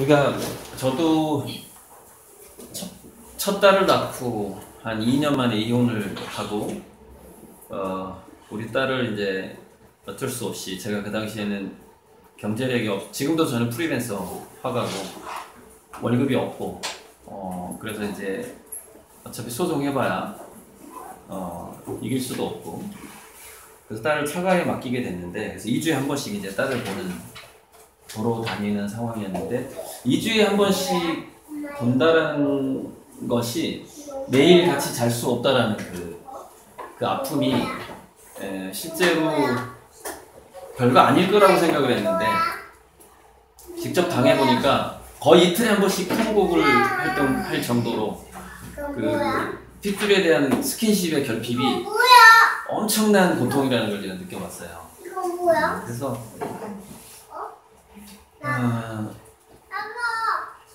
그러니까 저도 첫 딸을 낳고 한 2년 만에 이혼을 하고 우리 딸을 이제 어쩔 수 없이 제가 그 당시에는 경제력이 지금도 저는 프리랜서 화가고 월급이 없고 그래서 이제 어차피 소송해봐야 이길 수도 없고 그래서 딸을 처가에 맡기게 됐는데 그래서 2주에 한 번씩 이제 딸을 보러 다니는 상황이었는데 2주에 한 번씩 본다라는 것이 매일 같이 잘 수 없다라는 그 아픔이 실제로 별거 아닐 거라고 생각을 했는데 직접 당해보니까 거의 이틀에 한 번씩 통곡을 할 정도로 그 핏줄에 대한 스킨십의 결핍이 엄청난 고통이라는 걸 제가 느껴봤어요. 그래서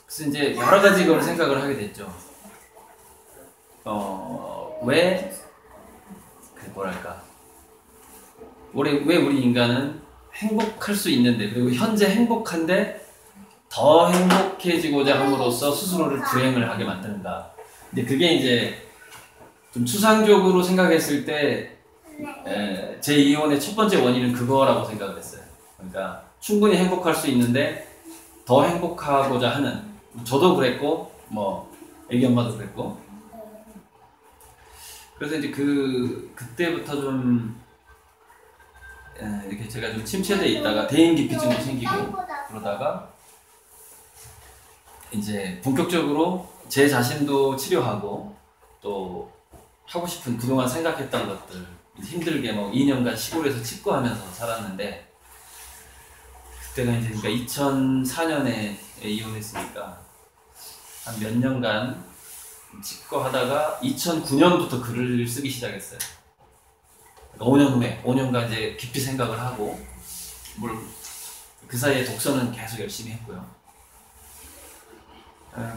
그래서 이제 여러 가지 걸 생각을 하게 됐죠. 왜 뭐랄까 왜 우리 인간은 행복할 수 있는데 그리고 현재 행복한데 더 행복해지고자 함으로써 스스로를 불행을 하게 만드는가. 근데 그게 이제 좀 추상적으로 생각했을 때 제 이혼의 첫 번째 원인은 그거라고 생각을 했어요. 그러니까 충분히 행복할 수 있는데 더 행복하고자 하는, 저도 그랬고 뭐 애기 엄마도 그랬고, 그래서 이제 그때부터 좀 이렇게 제가 좀 침체돼 있다가 대인기피증도 생기고 그러다가 이제 본격적으로 제 자신도 치료하고 또 하고 싶은 그동안 생각했던 것들 힘들게 뭐 2년간 시골에서 칩거하면서 살았는데, 그때가 이제 그러니까 2004년에 이혼했으니까 한 몇 년간 칩거하다가 2009년부터 글을 쓰기 시작했어요. 5년 후에 5년간 이제 깊이 생각을 하고 그 사이에 독서는 계속 열심히 했고요.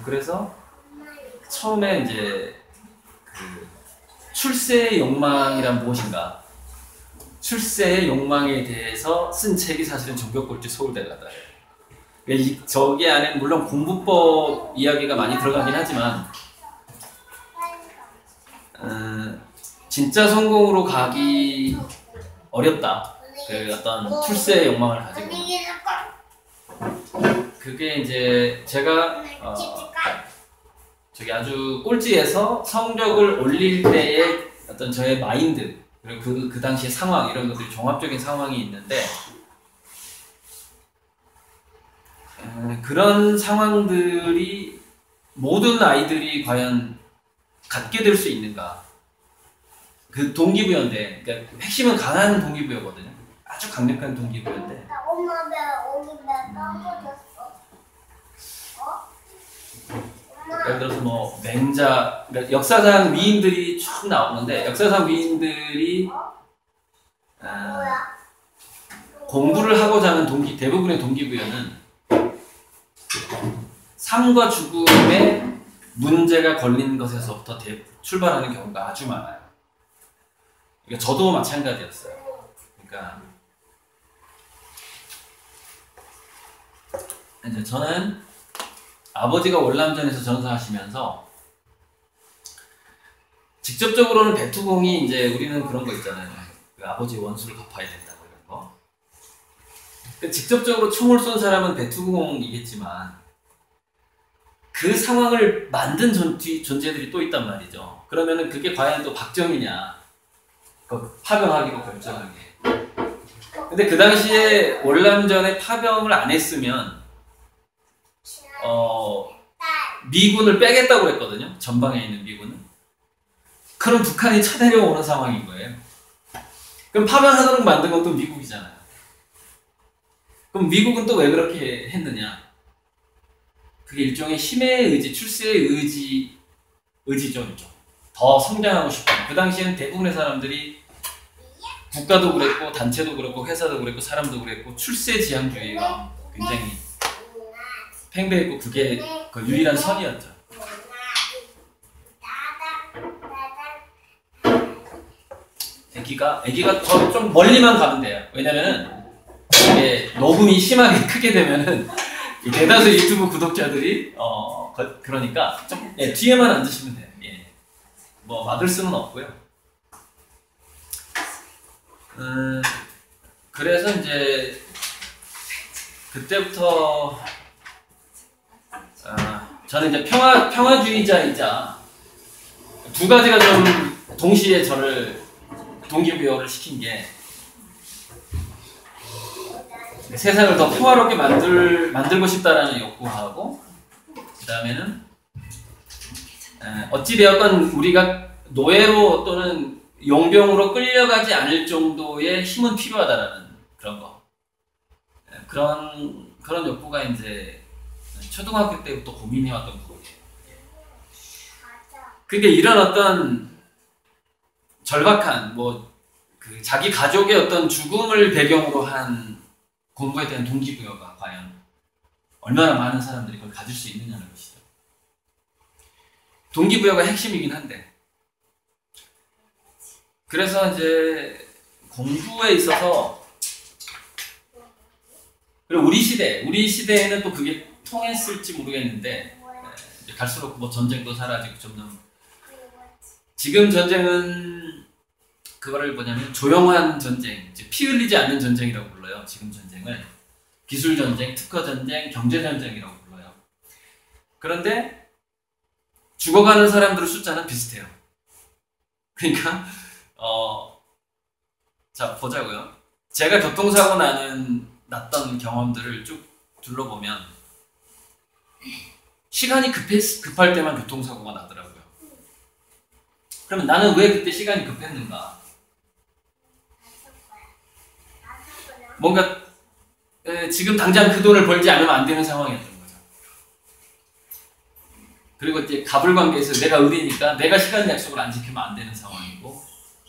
그래서 처음에 이제 출세의 욕망이란 무엇인가, 출세의 욕망에 대해서 쓴 책이 사실은 종교꼴찌 서울대가다예요. 저기 안에 물론 공부법 이야기가 많이 들어가긴 하지만 진짜 성공으로 가기 어렵다. 그 어떤 출세의 욕망을 가지고 그게 이제 제가 저기 아주 꼴찌에서 성적을 올릴 때의 어떤 저의 마인드, 그리고 그 당시의 상황, 이런 것들이 종합적인 상황이 있는데 그런 상황들이 모든 아이들이 과연 갖게 될 수 있는가. 그 동기부여인데, 그러니까 핵심은 강한 동기부여거든요. 아주 강력한 동기부여인데 예를 들어서 뭐 맹자, 그러니까 역사상 위인들이 쭉 나오는데 역사상 위인들이 공부를 하고자 하는 대부분의 동기부여는 삶과 죽음에 문제가 걸린 것에서부터 출발하는 경우가 아주 많아요. 그러니까 저도 마찬가지였어요. 그러니까 이제 저는 아버지가 월남전에서 전사하시면서 직접적으로는 배투공이 이제 우리는 그런 거 있잖아요. 그 아버지 원수를 갚아야 된다고 이런 거. 그러니까 직접적으로 총을 쏜 사람은 배투공이겠지만 그 상황을 만든 존재들이 또 있단 말이죠. 그러면은 그게 과연 또 박정희냐, 파병하기로 결정하게. 근데 그 당시에 월남전에 파병을 안 했으면 미군을 빼겠다고 했거든요. 전방에 있는 미군은. 그럼 북한이 쳐내려오는 상황인 거예요. 그럼 파병하도록 만든 건 또 미국이잖아요. 그럼 미국은 또 왜 그렇게 했느냐? 그게 일종의 힘의 의지, 출세의 의지죠. 더 성장하고 싶은. 그 당시에는 대부분의 사람들이 국가도 그랬고 단체도 그랬고 회사도 그랬고 사람도 그랬고 출세지향주의가 굉장히 팽배했고 그게 그 유일한 선이었죠. 애기가 좀 멀리만 가면 돼요. 왜냐면은 이게 녹음이 심하게 크게 되면은 이 대다수 유튜브 구독자들이 그러니까 좀 뒤에만 앉으시면 돼요. 예. 뭐 막을 수는 없고요. 그래서 이제 그때부터 저는 이제 평화주의자이자 두 가지가 좀 동시에 저를 동기부여를 시킨 게 세상을 더 평화롭게 만들고 싶다라는 욕구하고 그 다음에는 어찌되었건 우리가 노예로 또는 용병으로 끌려가지 않을 정도의 힘은 필요하다라는 그런 거 그런 욕구가 이제 초등학교 때부터 고민해왔던 거예요. 그게 이런 어떤 절박한 그 자기 가족의 어떤 죽음을 배경으로 한 공부에 대한 동기부여가 과연 얼마나 많은 사람들이 그걸 가질 수 있느냐는 것이죠. 동기부여가 핵심이긴 한데 그래서 이제 공부에 있어서 그리고 우리 시대에는 또 그게 통했을지 모르겠는데 이제 갈수록 뭐 전쟁도 사라지고 점점 지금 전쟁은 그거를 뭐냐면 조용한 전쟁, 피 흘리지 않는 전쟁이라고 불러요. 지금 전쟁을 기술 전쟁, 특허 전쟁, 경제 전쟁이라고 불러요. 그런데 죽어가는 사람들의 숫자는 비슷해요. 그러니까 자 보자고요. 제가 교통사고 났던 경험들을 쭉 둘러보면 시간이 급할 때만 교통사고가 나더라고요. 그러면 나는 왜 그때 시간이 급했는가? 뭔가 지금 당장 그 돈을 벌지 않으면 안 되는 상황이었던 거죠. 그리고 이제 가불관계에서 내가 의리니까 내가 시간 약속을 안 지키면 안 되는 상황이고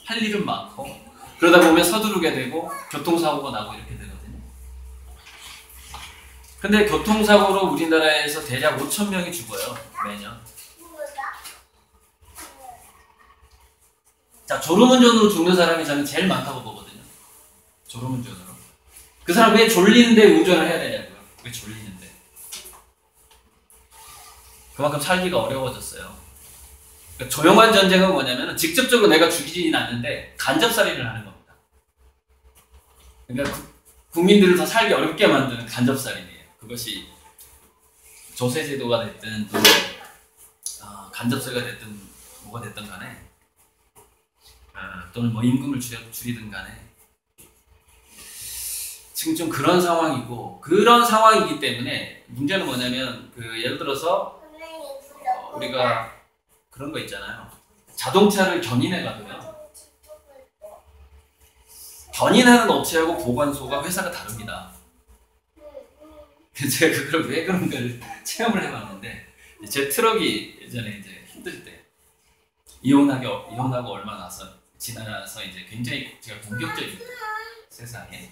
할 일은 많고 그러다 보면 서두르게 되고 교통사고가 나고 이렇게 되거든요. 근데 교통사고로 우리나라에서 대략 5,000명이 죽어요. 매년. 자, 졸음운전으로 죽는 사람이 저는 제일 많다고 보거든요. 졸음운전으로. 그 사람 왜 졸리는데 운전을 해야 되냐고요. 왜 졸리는데. 그만큼 살기가 어려워졌어요. 그러니까 조용한 전쟁은 뭐냐면 직접적으로 내가 죽이지는 않는데 간접살인을 하는 겁니다. 그러니까 국민들을 더 살기 어렵게 만드는 간접살인이에요. 그것이 조세제도가 됐든 또 간접세가 됐든 뭐가 됐든 간에 또는 뭐 임금을 줄이든 간에 지금 좀 그런 상황이기 때문에 문제는 뭐냐면 예를 들어서 우리가 그런 거 있잖아요. 자동차를 견인해가도요. 견인하는 업체하고 보관소가 회사가 다릅니다. 제가 그걸 왜 그런가를 체험을 해봤는데 제 트럭이 예전에 이제 힘들 때 이혼하고 얼마 지나서 이제 굉장히 제가 공격적인 세상에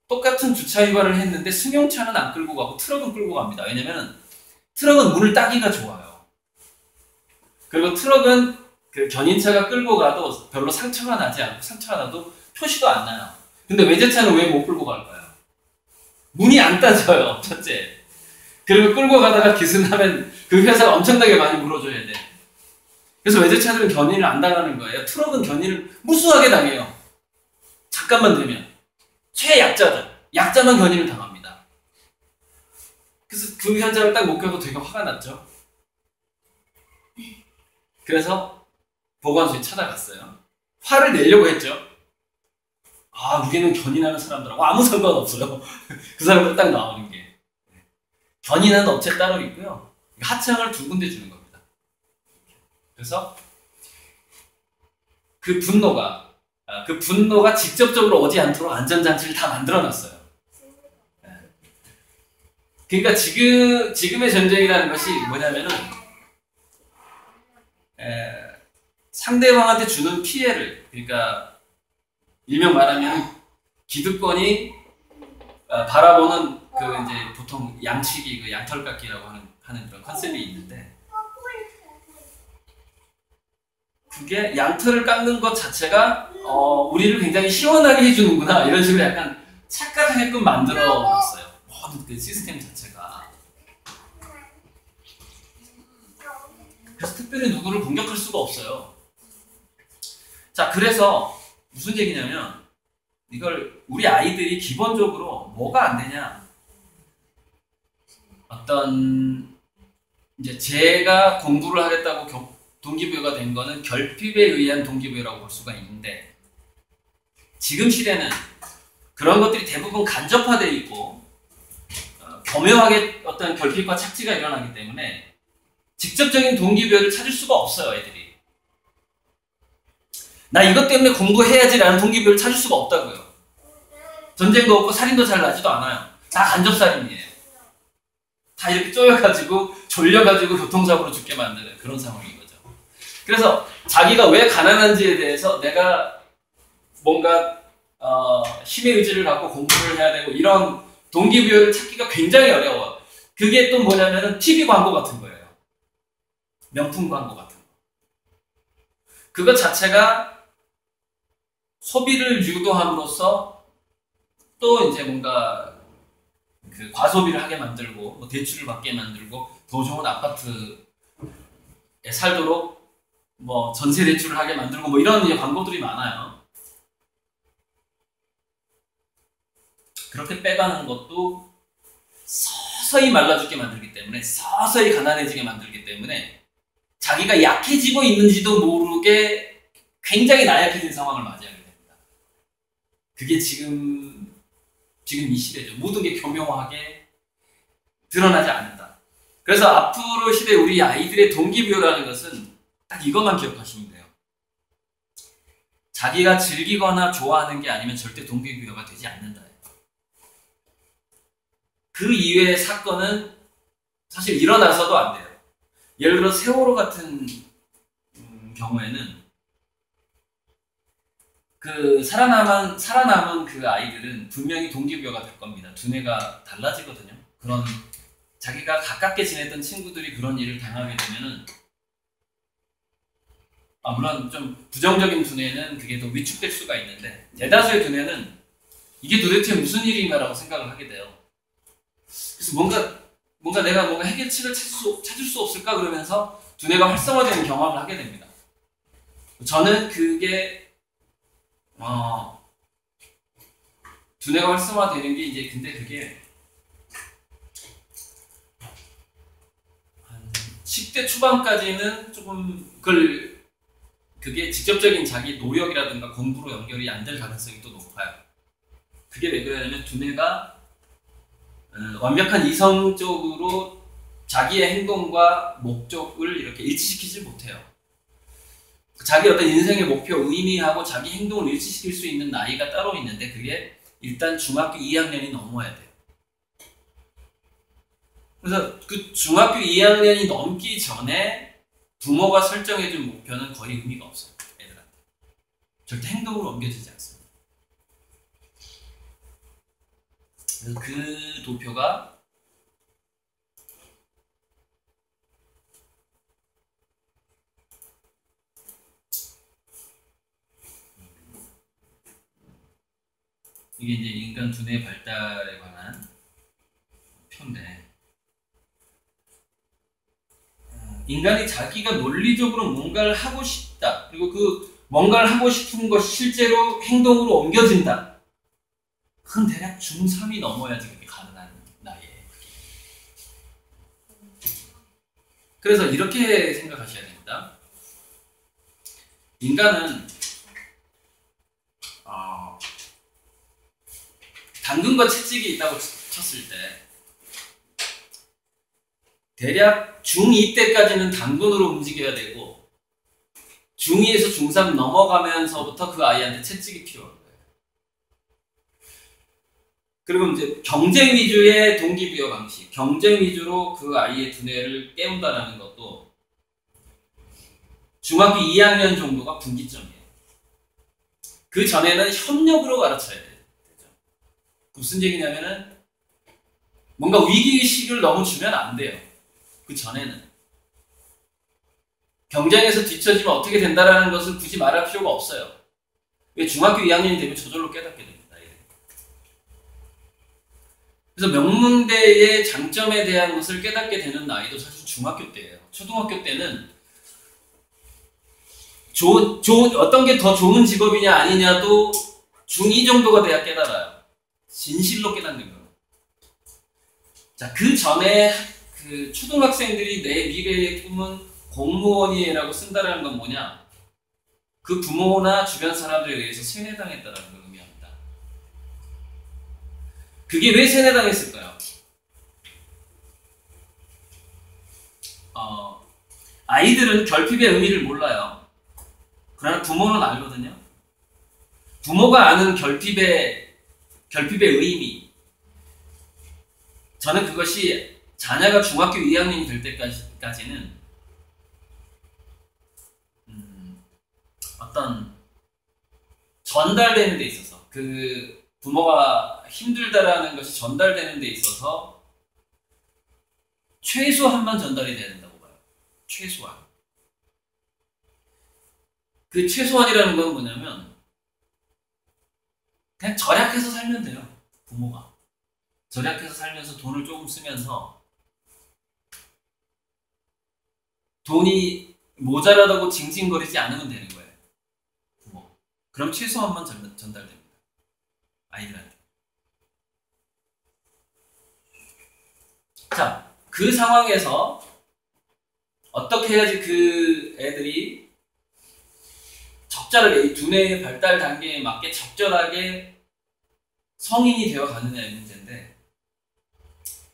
똑같은 주차 위반을 했는데 승용차는 안 끌고 가고 트럭은 끌고 갑니다. 왜냐면 트럭은 문을 따기가 좋아요. 그리고 트럭은 그 견인차가 끌고 가도 별로 상처가 나지 않고 상처가 나도 표시도 안 나요. 근데 외제차는 왜 못 끌고 갈까요? 문이 안 따져요. 첫째. 그리고 끌고 가다가 기승하면 그 회사가 엄청나게 많이 물어줘야 돼. 그래서 외제차들은 견인을 안 당하는 거예요. 트럭은 견인을 무수하게 당해요. 잠깐만 되면. 최약자죠. 약자만 견인을 당합니다. 그래서 그 현장을 딱 목격하고 되게 화가 났죠. 그래서 보관소에 찾아갔어요. 화를 내려고 했죠. 우리는 견인하는 사람들하고 아무 상관없어요. 그 사람들 딱 나오는 게. 견인하는 업체 따로 있고요. 하청을 2군데 주는 겁니다. 그래서 그 분노가 직접적으로 오지 않도록 안전장치를 다 만들어놨어요. 그러니까 지금의 전쟁이라는 것이 뭐냐면은 상대방한테 주는 피해를, 그러니까 일명 말하면 기득권이 바라보는 이제 보통 양치기, 양털깎기라고 하는 그런 컨셉이 있는데, 그게 양털을 깎는 것 자체가 우리를 굉장히 시원하게 해주는구나 이런 식으로 약간 착각하게끔 만들어 놨어요. 모든 그 시스템 자체가. 그래서 특별히 누구를 공격할 수가 없어요. 자, 그래서 무슨 얘기냐면 이걸 우리 아이들이 기본적으로 뭐가 안 되냐, 어떤 이제 제가 공부를 하겠다고 동기부여가 된 거는 결핍에 의한 동기부여라고 볼 수가 있는데, 지금 시대는 그런 것들이 대부분 간접화되어 있고 교묘하게 어떤 결핍과 착취가 일어나기 때문에 직접적인 동기부여를 찾을 수가 없어요. 애들이 나 이것 때문에 공부해야지라는 동기부여를 찾을 수가 없다고요. 전쟁도 없고 살인도 잘 나지도 않아요. 다 간접살인이에요. 다 이렇게 쪼여가지고 졸려가지고 교통사고로 죽게 만드는 그런 상황인 거죠. 그래서 자기가 왜 가난한지에 대해서 내가 뭔가 힘의 의지를 갖고 공부를 해야 되고 이런 동기부여를 찾기가 굉장히 어려워. 그게 또 뭐냐면은 TV 광고 같은 거예요. 명품 광고 같은 거. 그것 자체가 소비를 유도함으로써 또 이제 뭔가 그 과소비를 하게 만들고, 뭐 대출을 받게 만들고, 더 좋은 아파트에 살도록 뭐 전세 대출을 하게 만들고, 뭐 이런 이제 광고들이 많아요. 그렇게 빼가는 것도 서서히 말라 죽게 만들기 때문에, 서서히 가난해지게 만들기 때문에 자기가 약해지고 있는지도 모르게 굉장히 나약해진 상황을 맞이하게 됩니다. 그게 지금 이 시대죠. 모든 게 교묘하게 드러나지 않는다. 그래서 앞으로 시대 우리 아이들의 동기부여라는 것은 딱 이것만 기억하시면 돼요. 자기가 즐기거나 좋아하는 게 아니면 절대 동기부여가 되지 않는다. 그 이외의 사건은 사실 일어나서도 안 돼요. 예를 들어 세월호 같은 경우에는 그 살아남은 그 아이들은 분명히 동기부여가 될 겁니다. 두뇌가 달라지거든요. 그런 자기가 가깝게 지냈던 친구들이 그런 일을 당하게 되면은, 물론 좀 부정적인 두뇌는 그게 더 위축될 수가 있는데, 대다수의 두뇌는 이게 도대체 무슨 일인가라고 생각을 하게 돼요. 그래서 뭔가 내가 뭔가 해결책을 찾을 수 없을까 그러면서 두뇌가 활성화되는 경험을 하게 됩니다. 저는 그게 두뇌가 활성화되는 게 이제, 근데 그게 한 10대 초반까지는 조금 그게 직접적인 자기 노력이라든가 공부로 연결이 안 될 가능성이 또 높아요. 그게 왜 그러냐면 두뇌가 완벽한 이성적으로 자기의 행동과 목적을 이렇게 일치시키지 못해요. 자기 어떤 인생의 목표, 의미하고 자기 행동을 일치시킬 수 있는 나이가 따로 있는데, 그게 일단 중학교 2학년이 넘어야 돼요. 그래서 그 중학교 2학년이 넘기 전에 부모가 설정해준 목표는 거의 의미가 없어요. 애들한테. 절대 행동으로 옮겨지지 않습니다. 그래서 그 도표가 이게 이제 인간 두뇌 발달에 관한 표인데, 인간이 자기가 논리적으로 뭔가를 하고 싶다, 그리고 그 뭔가를 하고 싶은 것이 실제로 행동으로 옮겨진다. 그건 대략 중3이 넘어야지 그게 가능한 나이에요. 그래서 이렇게 생각하셔야 됩니다. 인간은 당근과 채찍이 있다고 쳤을 때 대략 중2 때까지는 당근으로 움직여야 되고, 중2에서 중3 넘어가면서부터 그 아이한테 채찍이 필요한 거예요. 그리고 이제 경쟁 위주의 동기부여 방식, 경쟁 위주로 그 아이의 두뇌를 깨운다는 것도 중학교 2학년 정도가 분기점이에요. 그 전에는 협력으로 가르쳐야 돼요. 무슨 얘기냐면은 뭔가 위기의식을 너무 주면 안 돼요. 그 전에는 경쟁에서 뒤처지면 어떻게 된다라는 것을 굳이 말할 필요가 없어요. 왜 중학교 2학년이 되면 저절로 깨닫게 됩니다. 그래서 명문대의 장점에 대한 것을 깨닫게 되는 나이도 사실 중학교 때예요. 초등학교 때는 어떤 게 더 좋은 직업이냐 아니냐도 중2 정도가 돼야 깨달아요. 진실로 깨닫는 거예요. 자, 그 전에 그 초등학생들이 내 미래의 꿈은 공무원이라고 쓴다는 건 뭐냐? 그 부모나 주변 사람들에 의해서 세뇌당했다는 걸 의미합니다. 그게 왜 세뇌당했을까요? 아이들은 결핍의 의미를 몰라요. 그러나 부모는 알거든요. 부모가 아는 결핍의 의미. 저는 그것이 자녀가 중학교 2학년이 될 때까지는 어떤 전달되는 데 있어서 그 부모가 힘들다라는 것이 전달되는 데 있어서 최소한만 전달이 돼야 된다고 봐요. 최소한. 그 최소한이라는 건 뭐냐면 그냥 절약해서 살면 돼요. 부모가. 절약해서 살면서 돈을 조금 쓰면서 돈이 모자라다고 징징거리지 않으면 되는 거예요. 부모. 그럼 최소한만 전달됩니다. 아이들한테. 자, 그 상황에서 어떻게 해야지 그 애들이 적절하게 이 두뇌의 발달 단계에 맞게 적절하게 성인이 되어 가느냐의 문제인데,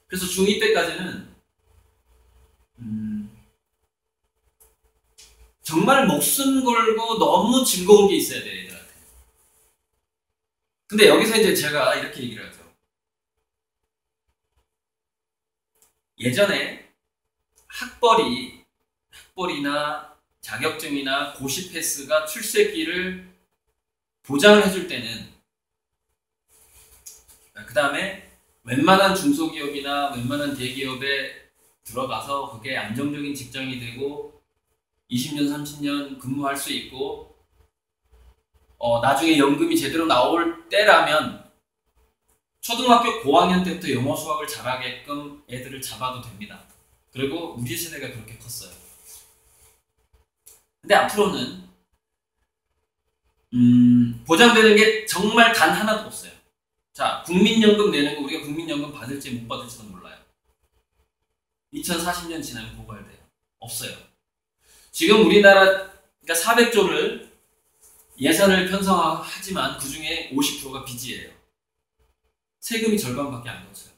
그래서 중2 때까지는 정말 목숨 걸고 너무 즐거운 게 있어야 돼요, 애들한테. 근데 여기서 이제 제가 이렇게 얘기를 하죠. 예전에 학벌이나 자격증이나 고시 패스가 출세기를 보장을 해줄 때는, 그 다음에 웬만한 중소기업이나 웬만한 대기업에 들어가서 그게 안정적인 직장이 되고 20년, 30년 근무할 수 있고 나중에 연금이 제대로 나올 때라면 초등학교 고학년 때부터 영어 수학을 잘하게끔 애들을 잡아도 됩니다. 그리고 우리 세대가 그렇게 컸어요. 근데 앞으로는 보장되는 게 정말 단 하나도 없어요. 자, 국민연금 내는 거 우리가 국민연금 받을지 못 받을지도 몰라요. 2040년 지나면 고갈돼요. 없어요. 지금 우리나라 400조를 예산을 편성하지만 그 중에 50%가 빚이에요. 세금이 절반밖에 안 나왔어요.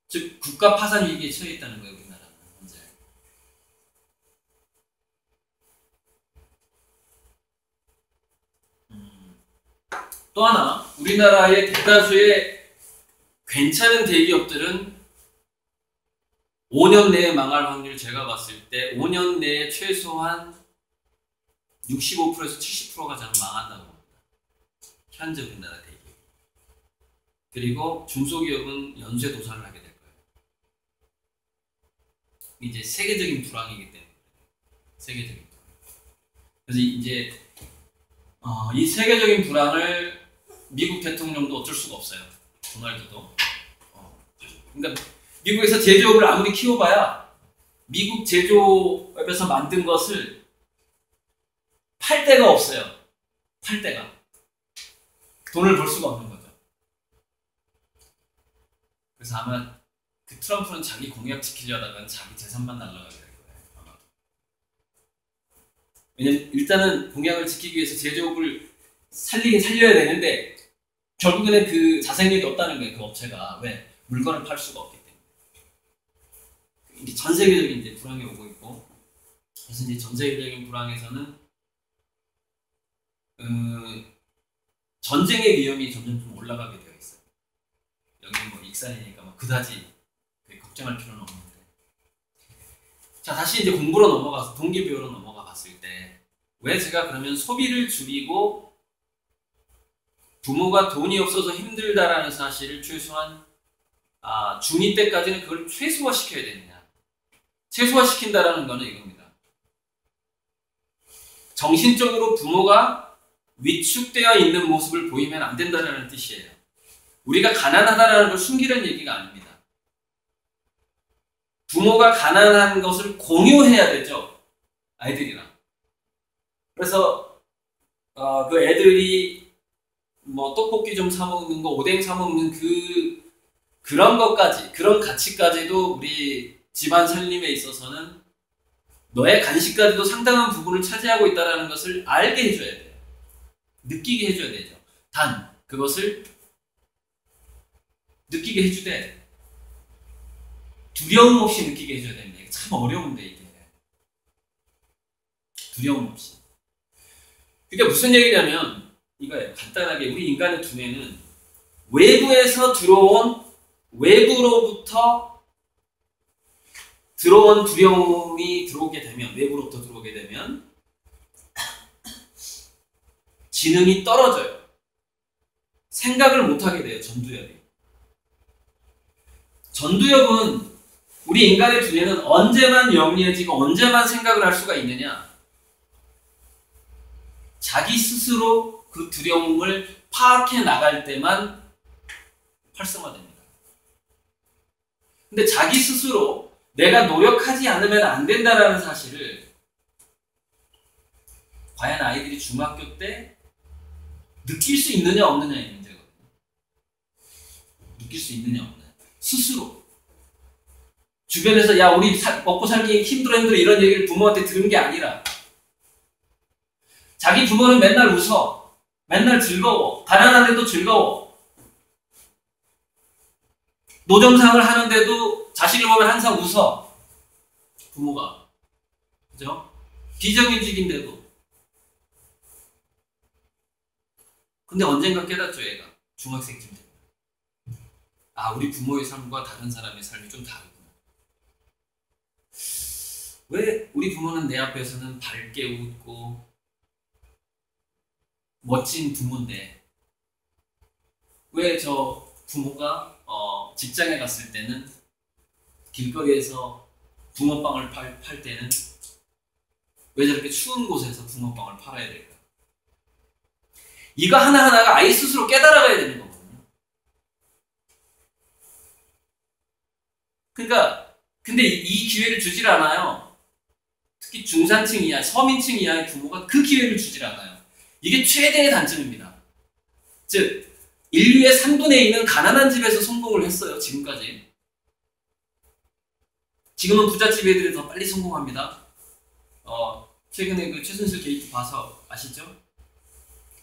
즉 국가 파산 위기에 처해 있다는 거예요, 우리나라는 현재. 또 하나, 우리나라의 대다수의 괜찮은 대기업들은 5년 내에 망할 확률, 제가 봤을 때 5년 내에 최소한 65%에서 70%가 저는 망한다고 봅니다. 현재 우리나라 대기업. 그리고 중소기업은 연쇄 도산을 하게 될 거예요. 이제 세계적인 불황이기 때문에. 세계적인 불황. 그래서 이제 이 세계적인 불황을 미국 대통령도 어쩔 수가 없어요. 도널드도. 그러니까 미국에서 제조업을 아무리 키워봐야 미국 제조업에서 만든 것을 팔 데가 없어요. 팔 데가. 돈을 벌 수가 없는 거죠. 그래서 아마 그 트럼프는 자기 공약 지키려다가 자기 재산만 날라가게 될 거예요. 아마. 왜냐면 일단은 공약을 지키기 위해서 제조업을 살리긴 살려야 되는데 결국에는 그 자생력이 없다는 거예요. 그 업체가. 왜? 물건을 팔 수가 없기 때문에. 이게 전 세계적인 이제 불황이 오고 있고, 그래서 이제 전 세계적인 불황에서는 전쟁의 위험이 점점 좀 올라가게 되어 있어요. 여기 뭐 익산이니까 뭐 그다지 걱정할 필요는 없는데. 자, 다시 이제 공부로 넘어가서 동기부여로 넘어가 봤을 때 왜 제가 그러면 소비를 줄이고 부모가 돈이 없어서 힘들다라는 사실을 최소한 중2 때까지는 그걸 최소화시켜야 되느냐. 최소화시킨다라는 거는 이겁니다. 정신적으로 부모가 위축되어 있는 모습을 보이면 안 된다는 뜻이에요. 우리가 가난하다라는 걸 숨기는 얘기가 아닙니다. 부모가 가난한 것을 공유해야 되죠. 아이들이랑. 그래서 그 애들이 뭐 떡볶이 좀 사 먹는 거, 오뎅 사 먹는 그런 것까지, 그런 가치까지도 우리 집안 살림에 있어서는 너의 간식까지도 상당한 부분을 차지하고 있다는 것을 알게 해줘야 돼요. 느끼게 해줘야 되죠. 단 그것을 느끼게 해주되 두려움 없이 느끼게 해줘야 됩니다. 이게 참 어려운데 이게 두려움 없이. 그러니까 무슨 얘기냐면 이거예요. 간단하게 우리 인간의 두뇌는 외부로부터 들어온 두려움이 들어오게 되면, 외부로부터 들어오게 되면 지능이 떨어져요. 생각을 못하게 돼요. 전두엽은 우리 인간의 두뇌는 언제만 영리해지고 언제만 생각을 할 수가 있느냐? 자기 스스로 그 두려움을 파악해 나갈 때만 활성화됩니다. 근데 자기 스스로 내가 노력하지 않으면 안 된다라는 사실을 과연 아이들이 중학교 때 느낄 수 있느냐 없느냐의 문제거든요. 느낄 수 있느냐 없느냐. 스스로. 주변에서 야 우리 먹고 살기 힘들어 이런 얘기를 부모한테 들은 게 아니라 자기 부모는 맨날 웃어. 맨날 즐거워. 가난한데도 즐거워. 노점상을 하는데도 자식을 보면 항상 웃어. 부모가. 그죠? 비정규직인데도. 근데 언젠가 깨닫죠, 얘가. 중학생쯤 되면. 아, 우리 부모의 삶과 다른 사람의 삶이 좀 다르구나. 왜 우리 부모는 내 앞에서는 밝게 웃고 멋진 부모인데 왜 저 부모가 직장에 갔을 때는 길거리에서 붕어빵을 팔 때는 왜 저렇게 추운 곳에서 붕어빵을 팔아야 될까? 이거 하나하나가 아이 스스로 깨달아가야 되는 거거든요. 그러니까 근데 이 기회를 주질 않아요. 특히 중산층 이하, 서민층 이하의 부모가 그 기회를 주질 않아요. 이게 최대의 단점입니다. 즉 인류의 3분의 2는 가난한 집에서 성공을 했어요. 지금까지. 지금은 부잣집 애들이 더 빨리 성공합니다. 최근에 그 최순실 게이트 봐서 아시죠?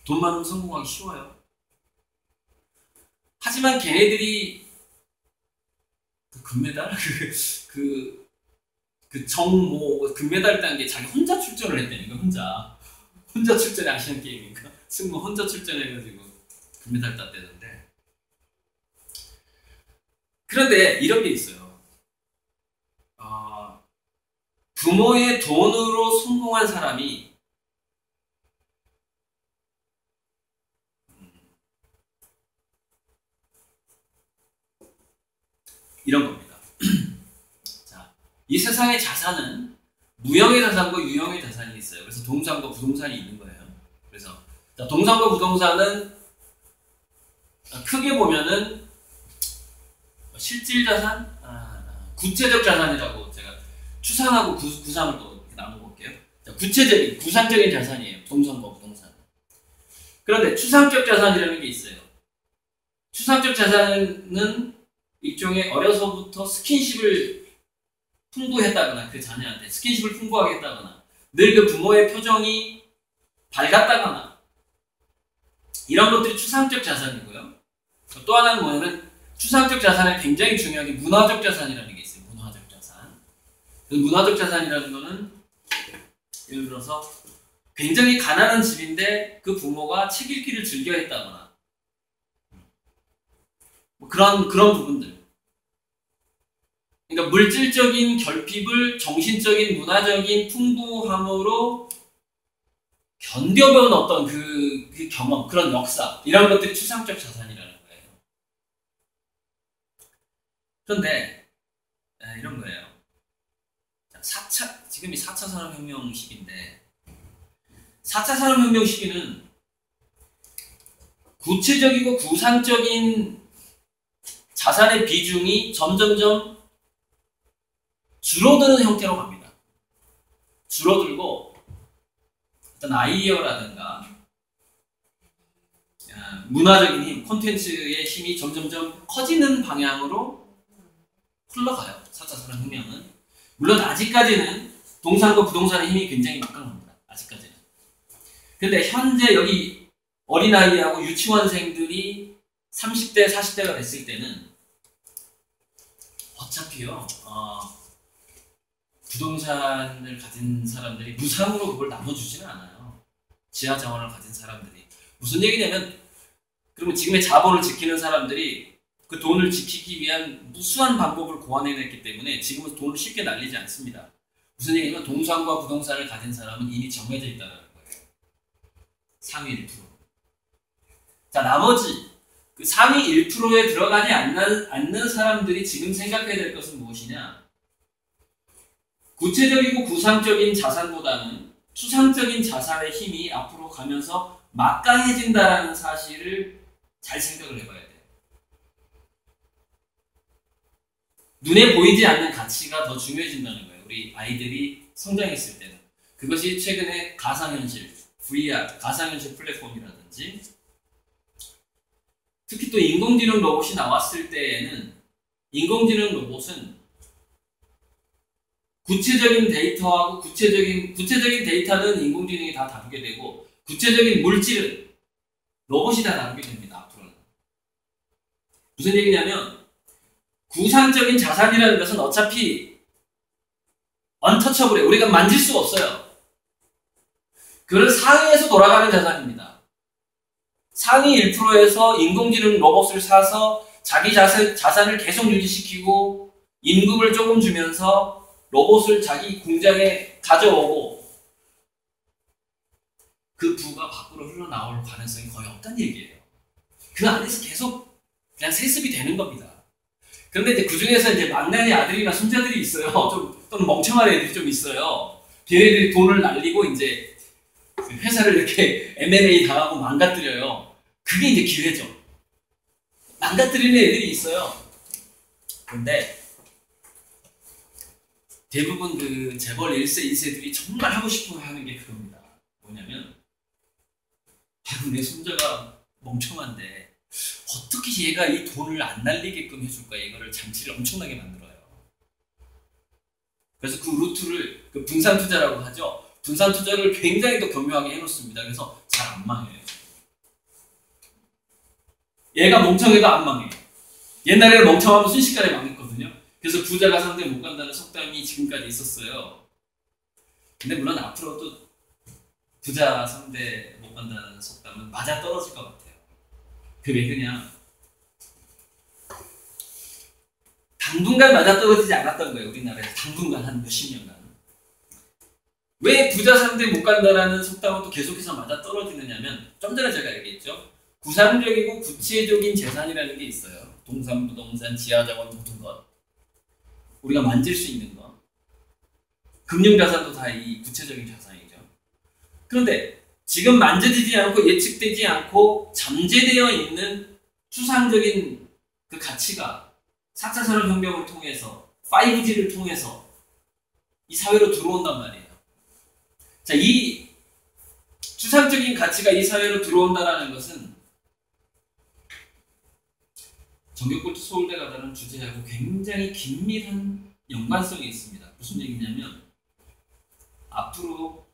돈 많으면 성공하기 쉬워요. 하지만 걔네들이 그 금메달? 금메달 딴 게 자기 혼자 출전을 했다니까. 혼자 출전이 아시안 게임이니까 승무 혼자 출전해가지고 금메달 땄대던데. 그런데 이런 게 있어요. 부모의 돈으로 성공한 사람이 이런 겁니다. 자, 이 세상의 자산은 무형의 자산과 유형의 자산이 있어요. 그래서 동산과 부동산이 있는 거예요. 그래서 자, 동산과 부동산은 크게 보면은 실질 자산, 구체적 자산이라고 제가 추상하고 구상을 또 나눠볼게요. 자, 구체적인, 구상적인 자산이에요. 동산과 부동산. 그런데 추상적 자산이라는 게 있어요. 추상적 자산은 일종의 어려서부터 스킨십을 풍부했다거나 그 자녀한테 스킨십을 풍부하게 했다거나 늘 그 부모의 표정이 밝았다거나 이런 것들이 추상적 자산이고요. 또 하나는 뭐냐면 추상적 자산에 굉장히 중요한 게 문화적 자산이라는 게 있어요. 문화적 자산. 문화적 자산이라는 거는 예를 들어서 굉장히 가난한 집인데 그 부모가 책 읽기를 즐겨 했다거나 뭐 그런 부분들. 그러니까 물질적인 결핍을 정신적인 문화적인 풍부함으로 견뎌본 어떤 그 경험, 그런 역사 이런 것들이 추상적 자산이라는 거예요. 그런데 이런 거예요. 지금이 4차 산업혁명 시기인데 4차 산업혁명 시기는 구체적이고 구상적인 자산의 비중이 점점점 줄어드는 형태로 갑니다. 줄어들고 어떤 아이디어라든가 문화적인 힘, 콘텐츠의 힘이 점점점 커지는 방향으로 흘러가요. 4차 산업혁명은. 물론 아직까지는 동산과 부동산의 힘이 굉장히 막강합니다. 아직까지는. 근데 현재 여기 어린아이하고 유치원생들이 30대, 40대가 됐을 때는 어차피요, 부동산을 가진 사람들이 무상으로 그걸 나눠주지는 않아요. 지하 자원을 가진 사람들이. 무슨 얘기냐면, 그러면 지금의 자본을 지키는 사람들이 그 돈을 지키기 위한 무수한 방법을 고안해냈기 때문에 지금은 돈을 쉽게 날리지 않습니다. 무슨 얘기냐면, 동산과 부동산을 가진 사람은 이미 정해져 있다는 거예요. 상위 1%. 자, 나머지 그 상위 1%에 들어가지 않는 사람들이 지금 생각해야 될 것은 무엇이냐? 구체적이고 구상적인 자산보다는 추상적인 자산의 힘이 앞으로 가면서 막강해진다는 사실을 잘 생각을 해봐야 돼요. 눈에 보이지 않는 가치가 더 중요해진다는 거예요. 우리 아이들이 성장했을 때는. 그것이 최근에 가상현실, VR, 가상현실 플랫폼이라든지 특히 또 인공지능 로봇이 나왔을 때에는 인공지능 로봇은 구체적인 데이터하고 구체적인 데이터는 인공지능이 다 다루게 되고 구체적인 물질은 로봇이 다 다루게 됩니다. 앞으로는. 무슨 얘기냐면 구상적인 자산이라는 것은 어차피 언터처블해. 우리가 만질 수가 없어요. 그런 상위에서 돌아가는 자산입니다. 상위 1%에서 인공지능 로봇을 사서 자기 자산을 계속 유지시키고 임금을 조금 주면서 로봇을 자기 공장에 가져오고 그 부가 밖으로 흘러나올 가능성이 거의 없다는 얘기예요. 그 안에서 계속 그냥 세습이 되는 겁니다. 그런데 이제 그 중에서 이제 막내의 아들이나 손자들이 있어요. 또는 멍청한 애들이 좀 있어요. 걔네들이 돈을 날리고 이제 회사를 이렇게 M&A 당하고 망가뜨려요. 그게 이제 기회죠. 망가뜨리는 애들이 있어요. 근데 대부분 그 재벌 1세, 2세들이 정말 하고 싶어 하는 게 그겁니다. 뭐냐면 내 손자가 멍청한데 어떻게 얘가 이 돈을 안 날리게끔 해줄까? 이거를 장치를 엄청나게 만들어요. 그래서 그 루트를 그 분산 투자라고 하죠. 분산 투자를 굉장히 또 교묘하게 해놓습니다. 그래서 잘 안 망해요. 얘가 멍청해도 안 망해요. 옛날에는 멍청하면 순식간에 망했거든요. 그래서 부자가 상대 못 간다는 속담이 지금까지 있었어요. 근데 물론 앞으로도 부자 상대 못 간다는 속담은 맞아 떨어질 것 같아요. 그게 그냥 당분간 맞아 떨어지지 않았던 거예요. 우리나라에서 당분간 한 몇십 년간. 왜 부자 상대 못 간다라는 속담은 또 계속해서 맞아 떨어지느냐면 좀 전에 제가 얘기했죠. 구상적이고 구체적인 재산이라는 게 있어요. 동산, 부동산, 지하자원 모든 것. 우리가 만질 수 있는 것. 금융자산도 다 이 구체적인 자산이죠. 그런데 지금 만져지지 않고 예측되지 않고 잠재되어 있는 추상적인 그 가치가 4차 산업혁명을 통해서 5G를 통해서 이 사회로 들어온단 말이에요. 자, 이 추상적인 가치가 이 사회로 들어온다는 것은 전교골드 서울대 가다는 주제하고 굉장히 긴밀한 연관성이 있습니다. 무슨 얘기냐면 앞으로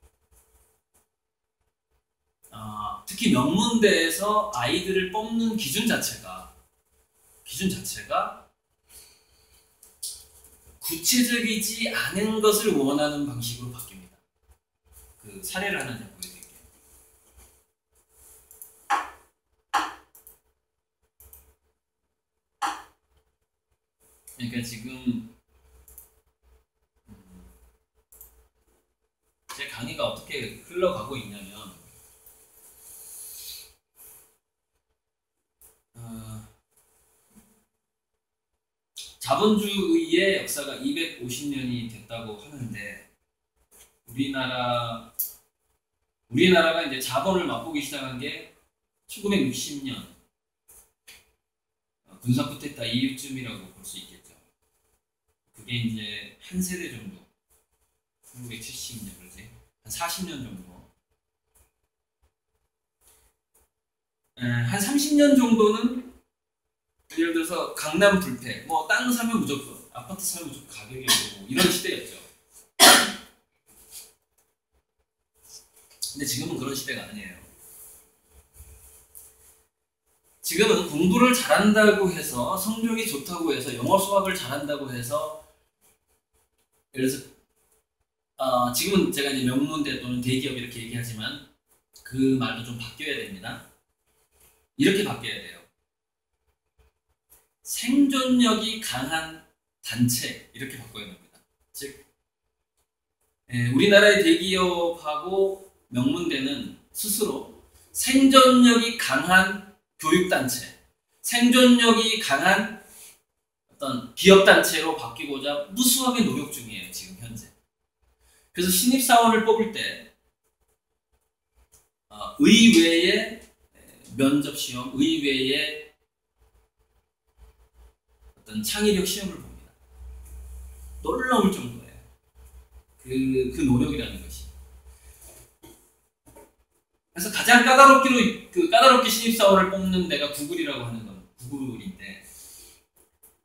특히 명문대에서 아이들을 뽑는 기준 자체가 구체적이지 않은 것을 원하는 방식으로 바뀝니다. 그 사례를 하나 제가 보여드릴게요. 그러니까 지금 제 강의가 어떻게 흘러가고 있냐면 자본주의의 역사가 250년이 됐다고 하는데 우리나라가 이제 자본을 맛보기 시작한 게 1960년 군사 쿠데타 이후쯤이라고 볼 수 있겠죠. 그게 이제 한 세대 정도, 1970년 그러지, 한 40년 정도, 한 30년 정도는 예를 들어서 강남 불패, 뭐 땅 사면 무조건, 아파트 사면 무조건 가격이 오르고 이런 시대였죠. 근데 지금은 그런 시대가 아니에요. 지금은 공부를 잘한다고 해서, 성적이 좋다고 해서, 영어 수학을 잘한다고 해서, 예를 들어서 지금은 제가 이제 명문대 또는 대기업 이렇게 얘기하지만 그 말도 좀 바뀌어야 됩니다. 이렇게 바뀌어야 돼요. 생존력이 강한 단체, 이렇게 바꿔야 됩니다. 즉 우리나라의 대기업하고 명문대는 스스로 생존력이 강한 교육단체, 생존력이 강한 어떤 기업단체로 바뀌고자 무수하게 노력 중이에요, 지금 현재. 그래서 신입사원을 뽑을 때 의외의 면접시험, 의외의 어떤 창의력 시험을 봅니다. 놀라울 정도예요. 그 노력이라는 것이. 그래서 가장 까다롭게 신입사원을 뽑는 데가 구글이라고 하는 건 구글인데,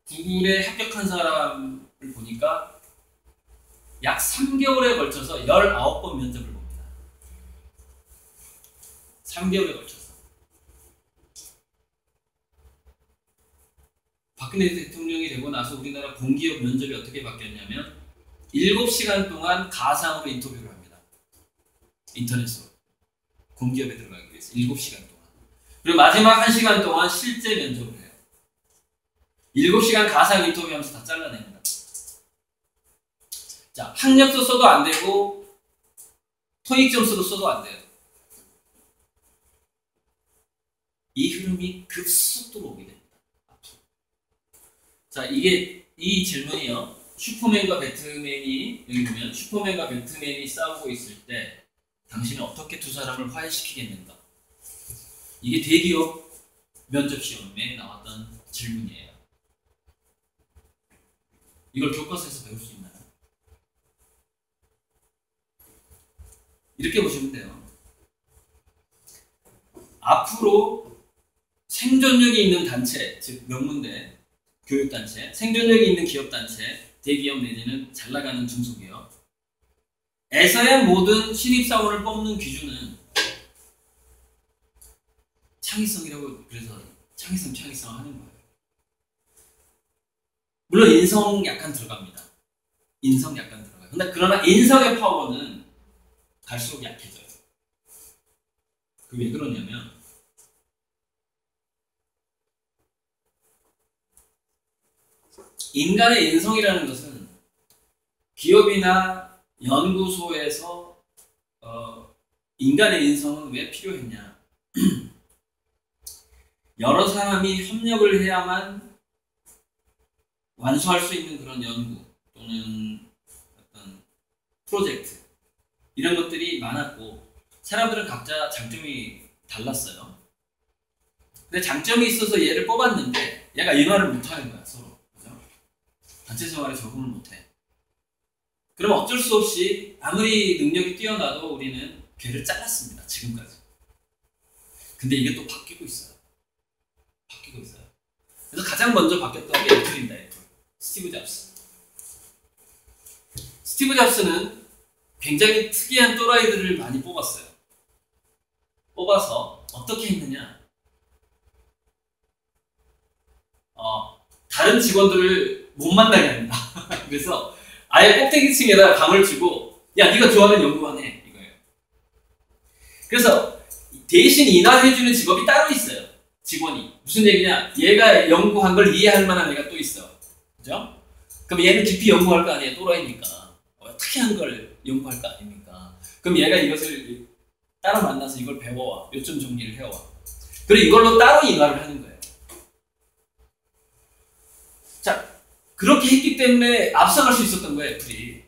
구글에 합격한 사람을 보니까 약 3개월에 걸쳐서 19번 면접을 봅니다. 3개월에 걸쳐서. 박근혜 대통령이 되고 나서 우리나라 공기업 면접이 어떻게 바뀌었냐면 7시간 동안 가상으로 인터뷰를 합니다. 인터넷으로. 공기업에 들어가기 위해서 7시간 동안. 그리고 마지막 1시간 동안 실제 면접을 해요. 7시간 가상 인터뷰하면서 다 잘라냅니다. 자, 학력도 써도 안 되고 토익 점수로 써도 안 돼요. 이 흐름이 급속도로 오게 됩니다. 자, 이 질문이요. 슈퍼맨과 배트맨이, 여기 보면 슈퍼맨과 배트맨이 싸우고 있을 때 당신은 어떻게 두 사람을 화해시키겠는가? 이게 대기업 면접 시험에 나왔던 질문이에요. 이걸 교과서에서 배울 수 있나요? 이렇게 보시면 돼요. 앞으로 생존력이 있는 단체, 즉 명문대, 교육단체, 생존력이 있는 기업단체, 대기업 내지는 잘나가는 중소기업 에서의 모든 신입사원을 뽑는 기준은 창의성이라고, 그래서 창의성 하는 거예요. 물론 인성 약간 들어갑니다. 인성 약간 들어가요. 근데 그러나 인성의 파워는 갈수록 약해져요. 그게 왜 그러냐면 인간의 인성이라는 것은 기업이나 연구소에서 인간의 인성은 왜 필요했냐? 여러 사람이 협력을 해야만 완수할 수 있는 그런 연구 또는 어떤 프로젝트, 이런 것들이 많았고 사람들은 각자 장점이 달랐어요. 근데 장점이 있어서 얘를 뽑았는데 얘가 인화를 못하는 거야, 서로. 그죠? 단체 생활에 적응을 못해. 그럼 어쩔 수 없이 아무리 능력이 뛰어나도 우리는 걔를 잘랐습니다, 지금까지. 근데 이게 또 바뀌고 있어요. 그래서 가장 먼저 바뀌었던 게 애플입니다, 애플. 스티브 잡스. 스티브 잡스는 굉장히 특이한 또라이들을 많이 뽑았어요. 뽑아서 어떻게 했느냐? 다른 직원들을 못 만나게 합니다. 그래서 아예 꼭대기층에다 방을 주고, 야, 네가 좋아하는 연구만 해, 이거예요. 그래서 대신 인하해주는 직업이 따로 있어요. 직원이. 무슨 얘기냐? 얘가 연구한 걸 이해할 만한 애가 또 있어. 그죠? 그럼 얘는 깊이 연구할 거 아니에요, 또라이니까. 특이한 걸 연구할 거 아닙니까? 그럼 얘가 이것을 따로 만나서 이걸 배워와. 요점 정리를 해와. 그리고 이걸로 따로 인화를 하는 거예요. 자, 그렇게 했기 때문에 앞서갈 수 있었던 거예요, 애플이.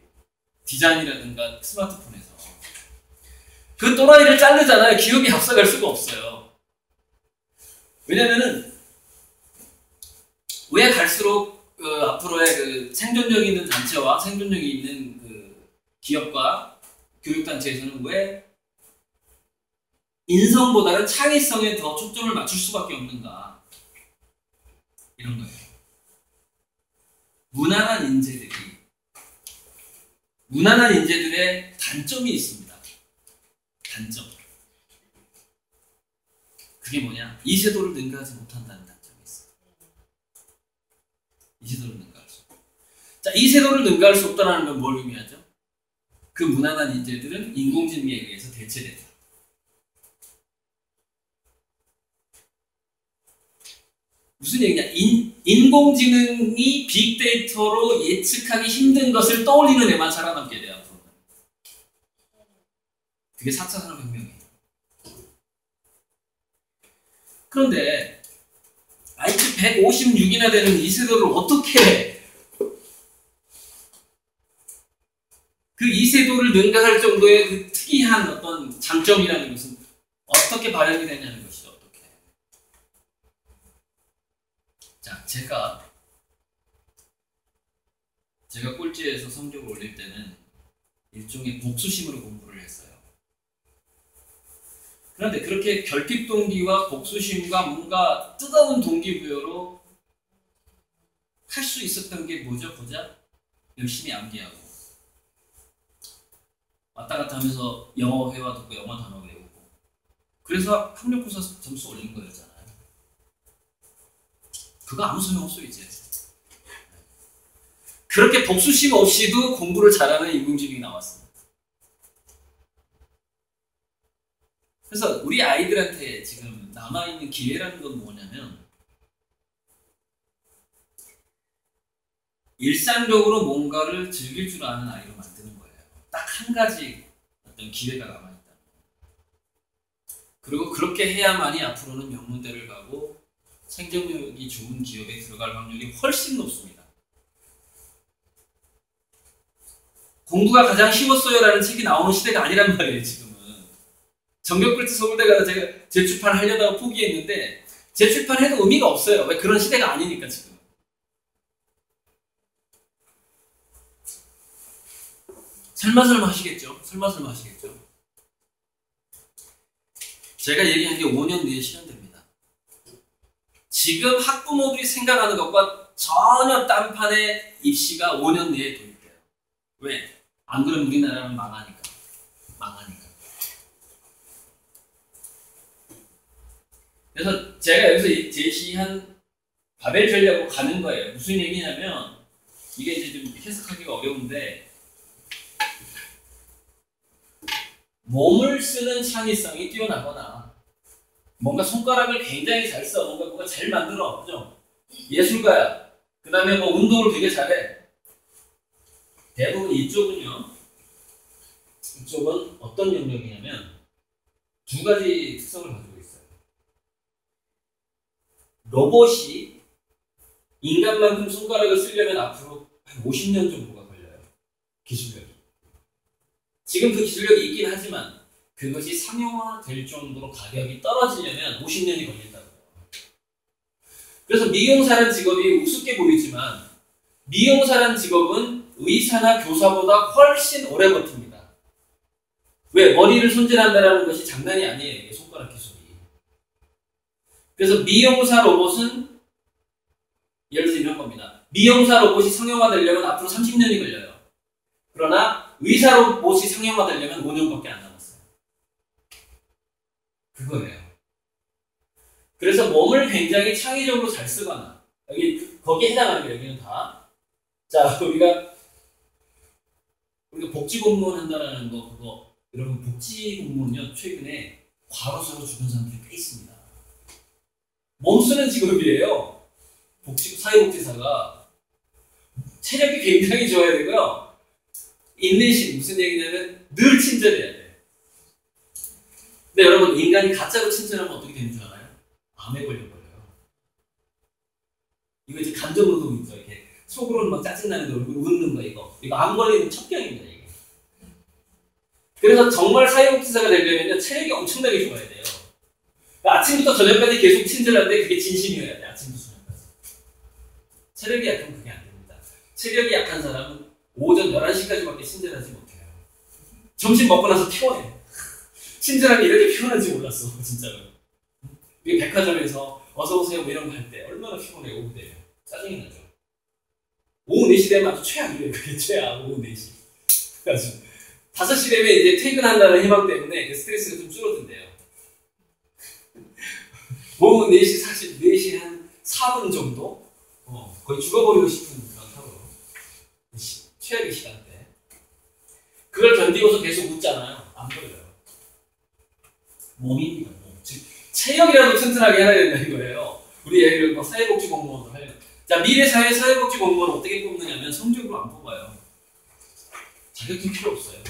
디자인이라든가 스마트폰에서. 그 또라이를 자르잖아요. 기업이 앞서갈 수가 없어요. 왜냐면은 왜 갈수록 앞으로의 그 생존력 있는 단체와 생존력이 있는 그 기업과 교육단체에서는 왜 인성보다는 창의성에 더 초점을 맞출 수밖에 없는가? 이런 거예요. 무난한 인재들의 단점이 있습니다. 단점. 그게 뭐냐? 이세도를 능가하지 못한다는 단점이 있어요. 이세도를 능가할 수 없다. 자, 이세도를 능가할 수 없다는 건 뭘 의미하죠? 그 무난한 인재들은 인공지능에 의해서 대체된다. 무슨 얘기냐? 인공지능이 빅데이터로 예측하기 힘든 것을 떠올리는 애만 살아남게 돼요. 앞으로는. 그게 4차 산업혁명이에요. 그런데 IQ 156이나 되는 이세돌을 어떻게 그 이세돌을 능가할 정도의 그 특이한 어떤 장점이라는 것은 어떻게 발현이 되냐는 것이죠. 어떻게. 자, 제가 꼴찌에서 성적을 올릴 때는 일종의 복수심으로 공부를 했어요. 그런데 그렇게 결핍 동기와 복수심과 뭔가 뜨거운 동기부여로 할 수 있었던 게 뭐죠? 보자. 열심히 암기하고 왔다 갔다 하면서 영어 회화 듣고 영어 단어 외우고 그래서 학력고사 점수 올린 거였잖아요. 그거 아무 소용없어 이제. 그렇게 복수심 없이도 공부를 잘하는 인공지능이 나왔습니다. 그래서 우리 아이들한테 지금 남아있는 기회라는 건 뭐냐면 일상적으로 뭔가를 즐길 줄 아는 아이로 만드는 거예요. 딱 한 가지 어떤 기회가 남아있다. 그리고 그렇게 해야만이 앞으로는 명문대를 가고 생존력이 좋은 기업에 들어갈 확률이 훨씬 높습니다. 공부가 가장 쉬웠어요라는 책이 나오는 시대가 아니란 말이에요. 지금은. 정경필트 서울대 가서 제가 재출판 하려다가 포기했는데 재출판해도 의미가 없어요. 왜? 그런 시대가 아니니까 지금. 설마설마 하시겠죠? 설마설마 하시겠죠? 제가 얘기한 게 5년 뒤에 실현됩니다. 지금 학부모들이 생각하는 것과 전혀 딴판의 입시가 5년 뒤에 도입돼요. 왜? 안 그러면 우리나라는 망하니까. 그래서 제가 여기서 제시한 바벨 전략으로 가는 거예요. 무슨 얘기냐면 이게 이제 좀 해석하기가 어려운데 몸을 쓰는 창의성이 뛰어나거나 뭔가 손가락을 굉장히 잘 써, 뭔가 잘 만들어, 그죠? 예술가야. 그 다음에 뭐 운동을 되게 잘해. 대부분 이쪽은 어떤 영역이냐면 두 가지 특성을 가지고 있어요. 로봇이 인간만큼 손가락을 쓰려면 앞으로 한 50년 정도가 걸려요. 기술력이. 지금 그 기술력이 있긴 하지만 그것이 상용화될 정도로 가격이 떨어지려면 50년이 걸린다고요. 그래서 미용사라는 직업이 우습게 보이지만 미용사라는 직업은 의사나 교사보다 훨씬 오래 버팁니다. 왜? 머리를 손질한다는 것이 장난이 아니에요. 이게 손가락 기술이. 그래서 미용사 로봇은 예를 들어서 이런 겁니다. 미용사 로봇이 상용화되려면 앞으로 30년이 걸려요. 그러나 의사 로봇이 상용화되려면 5년밖에 안 남았어요. 그거예요. 그래서 몸을 굉장히 창의적으로 잘 쓰거나 거기에 해당하는 게 여기는 다. 자, 우리가 복지 공무원 한다라는 거 그거 여러분 복지 공무원요 최근에 과로사로 죽은 사람들이 꽤 있습니다. 몸 쓰는 직업이에요. 사회복지사가 체력이 굉장히 좋아야 되고요. 인내심 무슨 얘기냐면 늘 친절해야 돼. 근데 여러분 인간이 가짜로 친절하면 어떻게 되는 줄 알아요? 암에 걸려버려요. 이거 이제 감정노동 있죠. 이렇게 속으로는 막 짜증나는데 얼굴 웃는 거 이거 암 걸리는 첩병입니다. 이게. 그래서 정말 사회복지사가 되려면 체력이 엄청나게 좋아야 돼요. 그러니까 아침부터 저녁까지 계속 친절한데 그게 진심이어야 돼. 아침부터 저녁까지. 체력이 약하면 그게 안 됩니다. 체력이 약한 사람은 오전 11시까지밖에 친절하지 못해요. 점심 먹고 나서 피곤해. 친절하게 이렇게 피곤한지 몰랐어, 진짜로. 이게 백화점에서 어서오세요 뭐 이런 거 할 때 얼마나 피곤해, 오후 되면. 짜증이 나죠. 오후 4시 되면 아주 최악이에요. 그게 최악, 오후 4시. 그래가지고 5시 되면 이제 퇴근한다는 희망 때문에 그 스트레스가 좀 줄어든대요. 오후 4시, 사실 4시 한 4분 정도? 거의 죽어버리고 싶은 그런 하루. 최악의 시간대. 그걸 견디고서 계속 웃잖아요. 안 걸려요. 몸입니다, 몸. 즉, 체력이라도 튼튼하게 해야 된다는 거예요. 우리 예를 들어 사회복지 공무원을 하려면. 자, 미래 사회 사회복지 공무원은 어떻게 뽑느냐면 성적으로 안 뽑아요. 자격증 필요 없어요.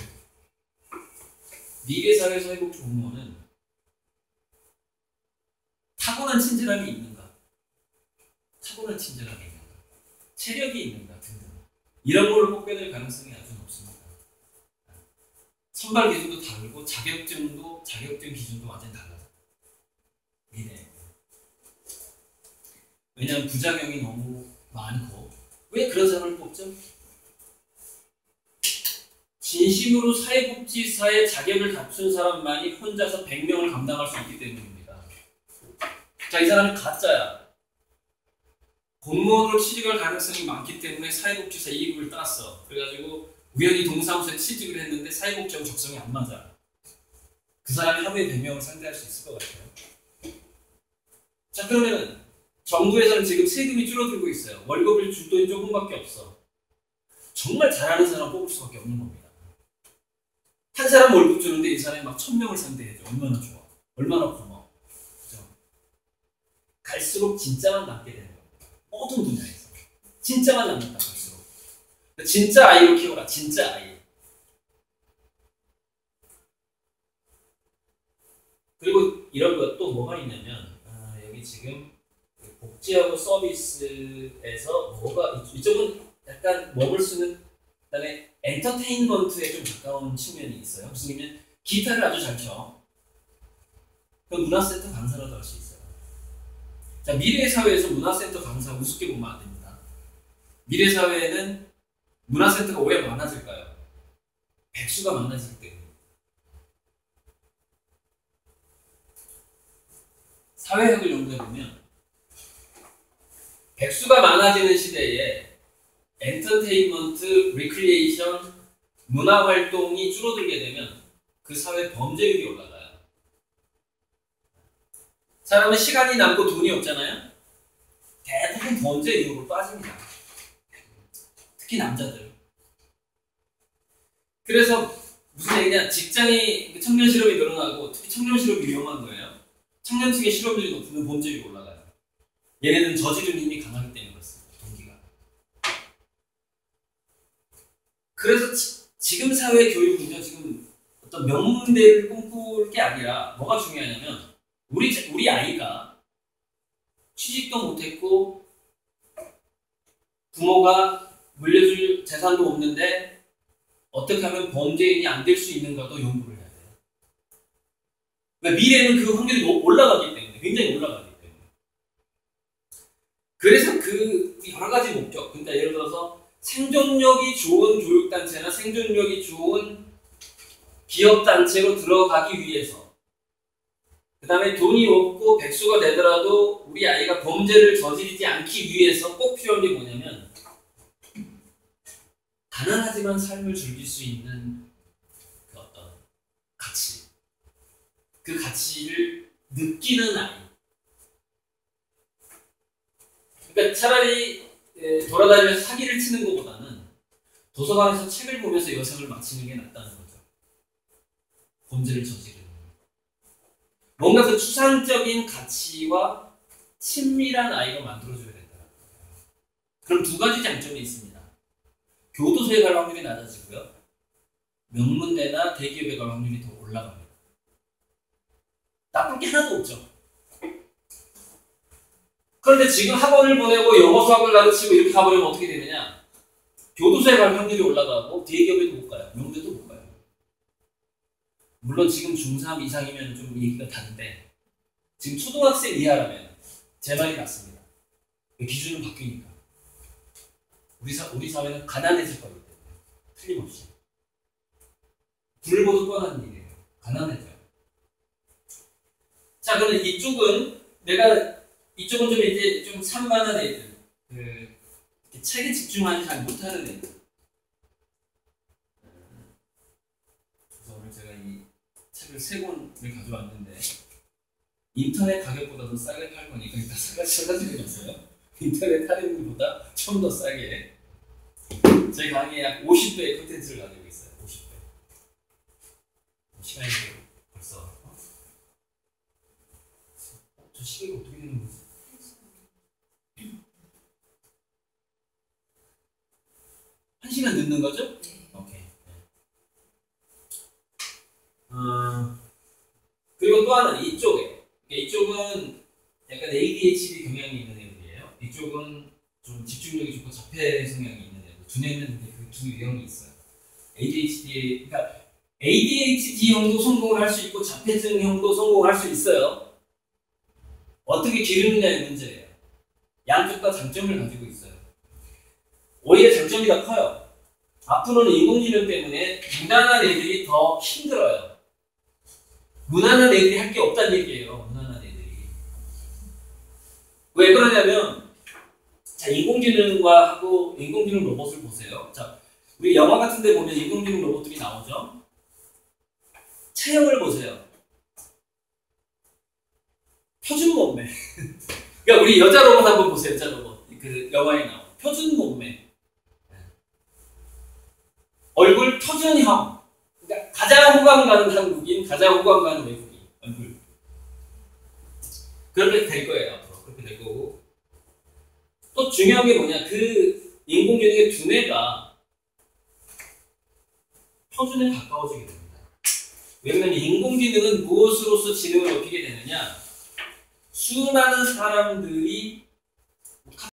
미래 사회 사회복지 공무원은 타고난 친절함이 있는가? 타고난 친절함이 있는가? 체력이 있는가? 등등. 이런 걸로 뽑게 될 가능성이 아주 높습니다. 선발 기준도 다르고 자격증 기준도 완전히 달라요. 미래. 왜냐하면 부작용이 너무 많고. 왜 그런 사람을 뽑죠? 진심으로 사회복지사의 자격을 갖춘 사람만이 혼자서 100명을 감당할 수 있기 때문입니다. 자, 이 사람은 가짜야. 공무원으로 취직할 가능성이 많기 때문에 사회복지사 2급을 땄어. 그래가지고 우연히 동사무소에 취직을 했는데 사회복지하고 적성이 안 맞아. 그 사람이 하루에 100명을 상대할 수 있을 것 같아요. 자, 그러면 정부에서는 지금 세금이 줄어들고 있어요. 월급을 줄 돈이 조금밖에 없어. 정말 잘하는 사람 뽑을 수밖에 없는 겁니다. 한 사람 월급 주는데 이 사람이 막 1000명을 상대해줘. 얼마나 좋아. 얼마나 고마워. 그죠? 갈수록 진짜만 남게 되는 거예요. 모든 분야에서. 진짜만 남는다, 갈수록. 진짜 아이로 키워라. 진짜 아이. 그리고 이런 것 또 뭐가 있냐면, 여기 지금 복지하고 서비스에서 뭐가, 이쪽은 약간 먹을 수는, 그다음에 엔터테인먼트에 좀 가까운 측면이 있어요. 무슨 얘기냐면 기타를 아주 잘 쳐. 그럼 문화센터 강사라도 할 수 있어요. 자, 미래의 사회에서 문화센터 강사 우습게 보면 안 됩니다. 미래 사회에는 문화센터가 왜 많아질까요? 백수가 많아지기 때문에. 사회학을 연구해보면 백수가 많아지는 시대에 엔터테인먼트, 리크리에이션, 문화활동이 줄어들게 되면 그 사회 범죄율이 올라가요. 사람은 시간이 남고 돈이 없잖아요. 대부분 범죄 이유로 빠집니다. 특히 남자들. 그래서 무슨 얘기냐, 직장이 청년 실업이 늘어나고 특히 청년 실업이 위험한 거예요. 청년층의 실업률이 높으면 범죄율이 올라가요. 얘네들은 저지르는 힘이 강하기 때문에 그렇습니다. 동기가. 그래서 지금 사회 교육은요, 지금 어떤 명문대를 꿈꿀 게 아니라 뭐가 중요하냐면 우리 아이가 취직도 못했고 부모가 물려줄 재산도 없는데 어떻게 하면 범죄인이 안 될 수 있는가도 연구를 해야 돼요. 그러니까 미래는 그 확률이 올라가기 때문에, 굉장히 올라가기 때문에. 그래서 그 여러 가지 목적, 그러니까 예를 들어서 생존력이 좋은 교육단체나 생존력이 좋은 기업단체로 들어가기 위해서, 그 다음에 돈이 없고 백수가 되더라도 우리 아이가 범죄를 저지르지 않기 위해서 꼭 필요한 게 뭐냐면 가난하지만 삶을 즐길 수 있는 그 어떤 가치, 그 가치를 느끼는 아이. 그러니까 차라리 돌아다니면서 사기를 치는 것보다는 도서관에서 책을 보면서 여생을 마치는 게 낫다는 거죠. 범죄를 저지르는. 뭔가 그 추상적인 가치와 친밀한 아이가 만들어줘야 된다. 그럼 두 가지 장점이 있습니다. 교도소에 갈 확률이 낮아지고요. 명문대나 대기업에 갈 확률이 더 올라갑니다. 나쁠 게 하나도 없죠. 그런데 지금 학원을 보내고 영어 수학을 가르치고 이렇게 가버리면 어떻게 되느냐? 교도소에 갈 확률이 올라가고 대기업에도 못 가요. 명문대도 못 가요. 물론 지금 중3 이상이면 좀 얘기가 다른데 지금 초등학생 이하라면 제 말이 맞습니다. 기준은 바뀌니까. 우리 사회는 가난해질 거기 때문에 틀림없이 불보듯 뻔한 일이에요. 가난해져요. 자, 그러면 이쪽은 좀 이제 좀 산만한 애들, 이렇게 책에 집중하지 잘 못하는 애들. 그래서 오늘 제가 이 책을 3권을 가져왔는데 인터넷 가격보다 더 싸게 팔 거니까 일단 사가지고 갔어요. 인터넷 할인보다 좀 더 싸게. 저희 강의에 약 50배의 콘텐츠를 가지고 있어요. 50배. 시간이 벌써. 저 시계가 어떻게 되는 거지? 한 시간 늦는 거죠? 네. 오케이. 그리고 또 하나는 이쪽은 약간 ADHD 경향이 있는 애들이에요. 이쪽은 좀 집중력이 좋고 자폐 성향이 있는 애들. 두뇌는 그 두 유형이 있어요. 그러니까 ADHD형도 성공을 할 수 있고 자폐증형도 성공을 할 수 있어요. 어떻게 기르느냐의 문제예요. 양쪽 다 장점을 가지고 있어요. 오히려 장점이 더 커요. 앞으로는 인공지능 때문에 무난한 애들이 더 힘들어요. 무난한 애들이 할 게 없다는 얘기예요. 무난한 애들이. 왜 그러냐면 자, 인공지능 로봇을 보세요. 자, 우리 영화 같은 데 보면 인공지능 로봇들이 나오죠. 체형을 보세요. 표준 몸매. 그러니까 우리 여자 로봇 한번 보세요. 여자 로봇. 그 영화에 나온 표준 몸매. 얼굴 표준형. 그러니까 가장 호감 가는 한국인, 가장 호감 가는 외국인. 얼굴. 그렇게 될 거예요. 앞으로. 그렇게 될 거고. 또 중요한 게 뭐냐. 그 인공지능의 두뇌가 표준에 가까워지게 됩니다. 왜냐면 인공지능은 무엇으로서 지능을 높이게 되느냐. 수많은 사람들이